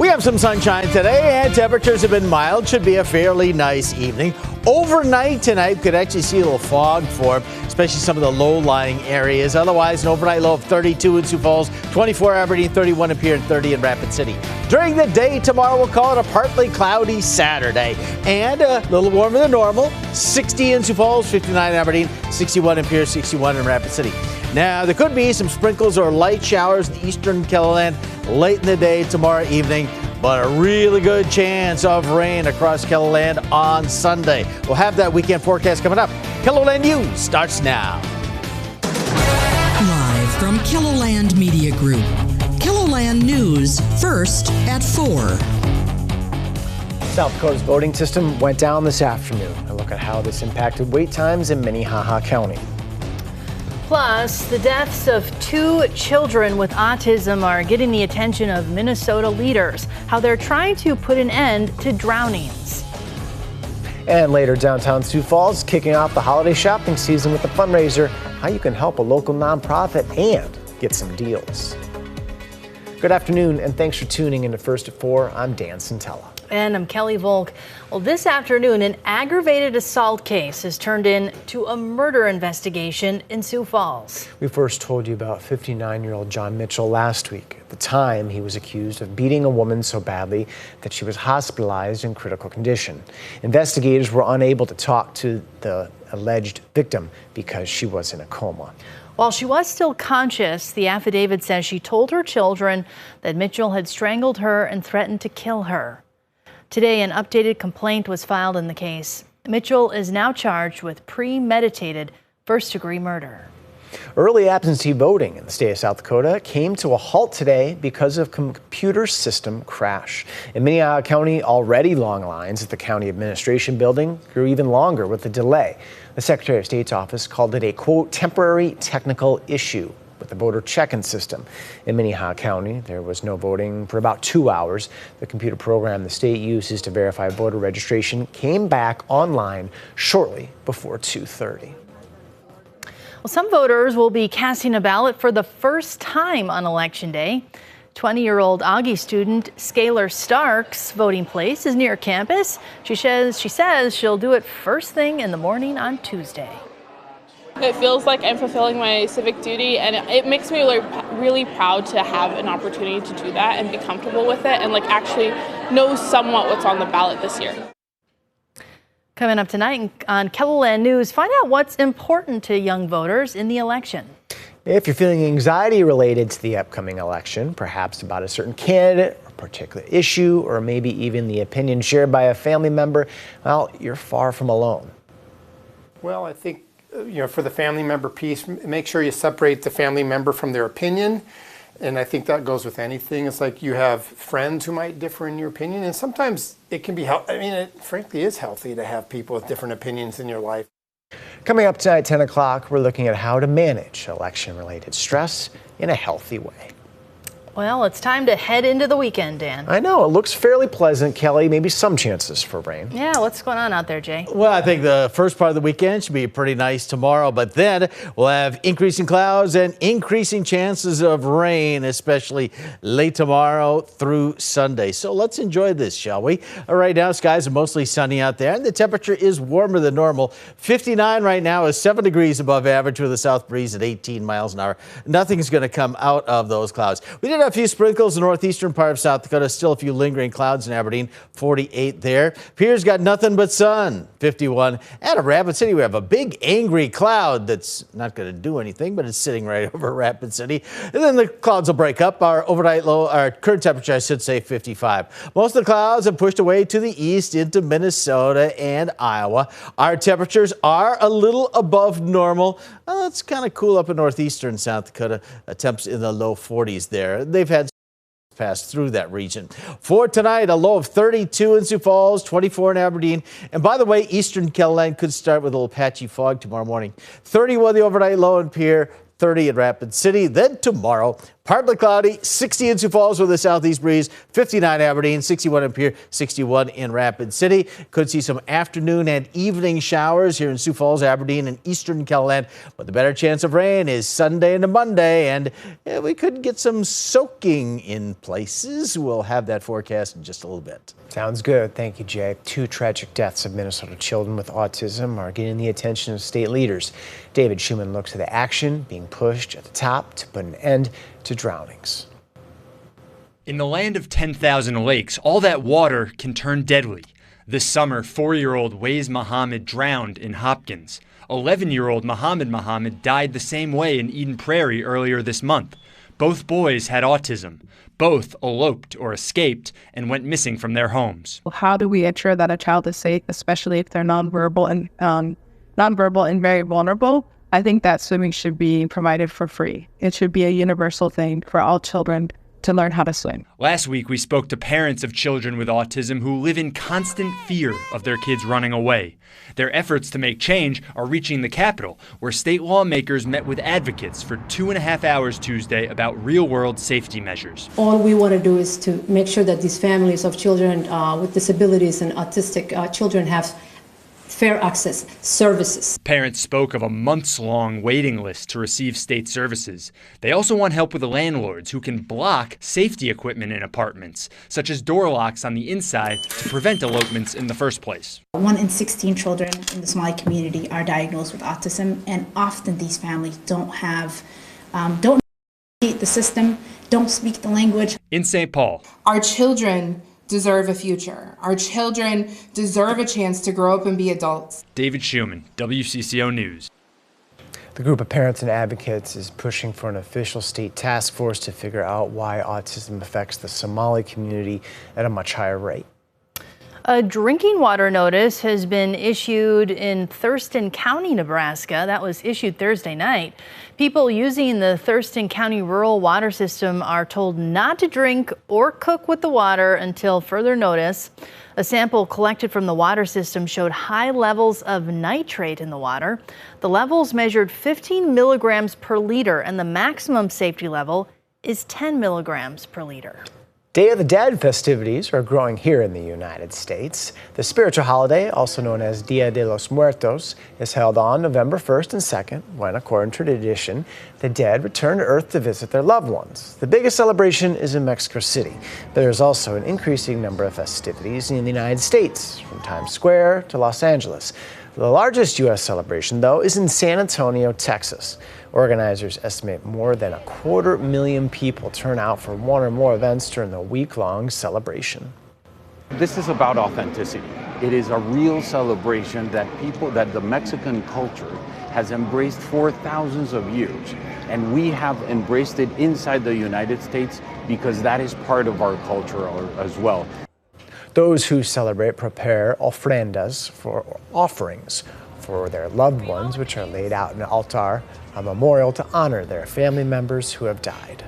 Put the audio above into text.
We have some sunshine today and temperatures have been mild. Should be a fairly nice evening. Overnight tonight, could actually see a little fog form, especially some of the low-lying areas. Otherwise, an overnight low of 32 in Sioux Falls, 24 Aberdeen, 31 in Pierre, and 30 in Rapid City. During the day tomorrow, we'll call it a partly cloudy Saturday and a little warmer than normal. 60 in Sioux Falls, 59 in Aberdeen, 61 in Pierre, 61 in Rapid City. Now, there could be some sprinkles or light showers in eastern KELOLAND late in the day tomorrow evening, but a really good chance of rain across KELOLAND on Sunday. We'll have that weekend forecast coming up. KELOLAND News starts now. Live from KELOLAND Media Group. KELOLAND News, first at 4. South Dakota's voting system went down this afternoon. A look at how this impacted wait times in Minnehaha County. Plus, the deaths of 2 children with autism are getting the attention of Minnesota leaders, how they're trying to put an end to drownings. And later, downtown Sioux Falls kicking off the holiday shopping season with a fundraiser, how you can help a local nonprofit and get some deals. Good afternoon, and thanks for tuning in to First at 4. I'm Dan Santella. And I'm Kelly Volk. Well, this afternoon, an aggravated assault case has turned into a murder investigation in Sioux Falls. We first told you about 59-year-old John Mitchell last week. At the time, he was accused of beating a woman so badly that she was hospitalized in critical condition. Investigators were unable to talk to the alleged victim because she was in a coma. While she was still conscious, the affidavit says she told her children that Mitchell had strangled her and threatened to kill her. Today, an updated complaint was filed in the case. Mitchell is now charged with premeditated first-degree murder. Early absentee voting in the state of South Dakota came to a halt today because of computer system crash. In Minnehaha County, already long lines at the county administration building grew even longer with the delay. The Secretary of State's office called it a, quote, temporary technical issue with the voter check-in system. In Minnehaha County, there was no voting for about 2 hours. The computer program the state uses to verify voter registration came back online shortly before 2:30. Well, some voters will be casting a ballot for the first time on Election Day. 20-year-old Augie student Skylar Stark's voting place is near campus. She says she'll do it first thing in the morning on Tuesday. It feels like I'm fulfilling my civic duty, and it makes me really proud to have an opportunity to do that and be comfortable with it and actually know somewhat what's on the ballot this year. Coming up tonight on KELOLAND News, find out what's important to young voters in the election. If you're feeling anxiety related to the upcoming election, perhaps about a certain candidate, a particular issue, or maybe even the opinion shared by a family member, well, you're far from alone. Well, I think for the family member piece, make sure you separate the family member from their opinion. And I think that goes with anything. It's like you have friends who might differ in your opinion. And sometimes it can be, it frankly is healthy to have people with different opinions in your life. Coming up tonight, 10 o'clock, we're looking at how to manage election-related stress in a healthy way. Well, it's time to head into the weekend, Dan. I know. It looks fairly pleasant, Kelly. Maybe some chances for rain. Yeah, what's going on out there, Jay? Well, I think the first part of the weekend should be pretty nice tomorrow, but then we'll have increasing clouds and increasing chances of rain, especially late tomorrow through Sunday. So let's enjoy this, shall we? Right now, skies are mostly sunny out there, and the temperature is warmer than normal. 59 right now is 7 degrees above average with a south breeze at 18 miles an hour. Nothing's going to come out of those clouds. We did have a few sprinkles in the northeastern part of South Dakota. Still a few lingering clouds in Aberdeen, 48 there. Pierre's got nothing but sun, 51. At Rapid City, we have a big angry cloud that's not going to do anything, but it's sitting right over Rapid City. And then the clouds will break up. Our overnight low, our current temperature, I should say, 55. Most of the clouds have pushed away to the east into Minnesota and Iowa. Our temperatures are a little above normal. It's kind of cool up in northeastern South Dakota. Temps in the low 40s there. They've had pass through that region. For tonight, a low of 32 in Sioux Falls, 24 in Aberdeen. And by the way, eastern KELOLAND could start with a little patchy fog tomorrow morning. 31 the overnight low in Pierre, 30 in Rapid City. Then tomorrow, partly cloudy, 60 in Sioux Falls with a southeast breeze, 59 Aberdeen, 61 in Pierre, 61 in Rapid City. Could see some afternoon and evening showers here in Sioux Falls, Aberdeen, and eastern KELOLAND. But the better chance of rain is Sunday into Monday, and we could get some soaking in places. We'll have that forecast in just a little bit. Sounds good. Thank you, Jay. 2 tragic deaths of Minnesota children with autism are getting the attention of state leaders. David Schuman looks at the action being pushed at the top to put an end to drownings. In the land of 10,000 lakes, all that water can turn deadly. This summer, 4-year-old Waze Muhammad drowned in Hopkins. 11-year-old Muhammad died the same way in Eden Prairie earlier this month. Both boys had autism. Both eloped or escaped and went missing from their homes. How do we ensure that a child is safe, especially if they're nonverbal and very vulnerable? I think that swimming should be provided for free. It should be a universal thing for all children to learn how to swim. Last week, we spoke to parents of children with autism who live in constant fear of their kids running away. Their efforts to make change are reaching the Capitol, where state lawmakers met with advocates for 2.5 hours Tuesday about real-world safety measures. All we want to do is to make sure that these families of children with disabilities and autistic children have fair access services. Parents spoke of a months-long waiting list to receive state services. They also want help with the landlords who can block safety equipment in apartments, such as door locks on the inside to prevent elopements in the first place. 1 in 16 children in the Somali community are diagnosed with autism, and often these families don't navigate the system, don't speak the language. In St. Paul, our children deserve a future. Our children deserve a chance to grow up and be adults. David Schuman, WCCO News. The group of parents and advocates is pushing for an official state task force to figure out why autism affects the Somali community at a much higher rate. A drinking water notice has been issued in Thurston County, Nebraska. That was issued Thursday night. People using the Thurston County rural water system are told not to drink or cook with the water until further notice. A sample collected from the water system showed high levels of nitrate in the water. The levels measured 15 milligrams per liter, and the maximum safety level is 10 milligrams per liter. Day of the Dead festivities are growing here in the United States. The spiritual holiday, also known as Dia de los Muertos, is held on November 1st and 2nd, when, according to tradition, the dead return to Earth to visit their loved ones. The biggest celebration is in Mexico City, but there's also an increasing number of festivities in the United States, from Times Square to Los Angeles. The largest U.S. celebration, though, is in San Antonio, Texas. Organizers estimate more than 250,000 people turn out for one or more events during the week-long celebration. This is about authenticity. It is a real celebration that the Mexican culture has embraced for thousands of years. And we have embraced it inside the United States because that is part of our culture as well. Those who celebrate prepare ofrendas, for offerings for their loved ones, which are laid out in an altar, a memorial to honor their family members who have died.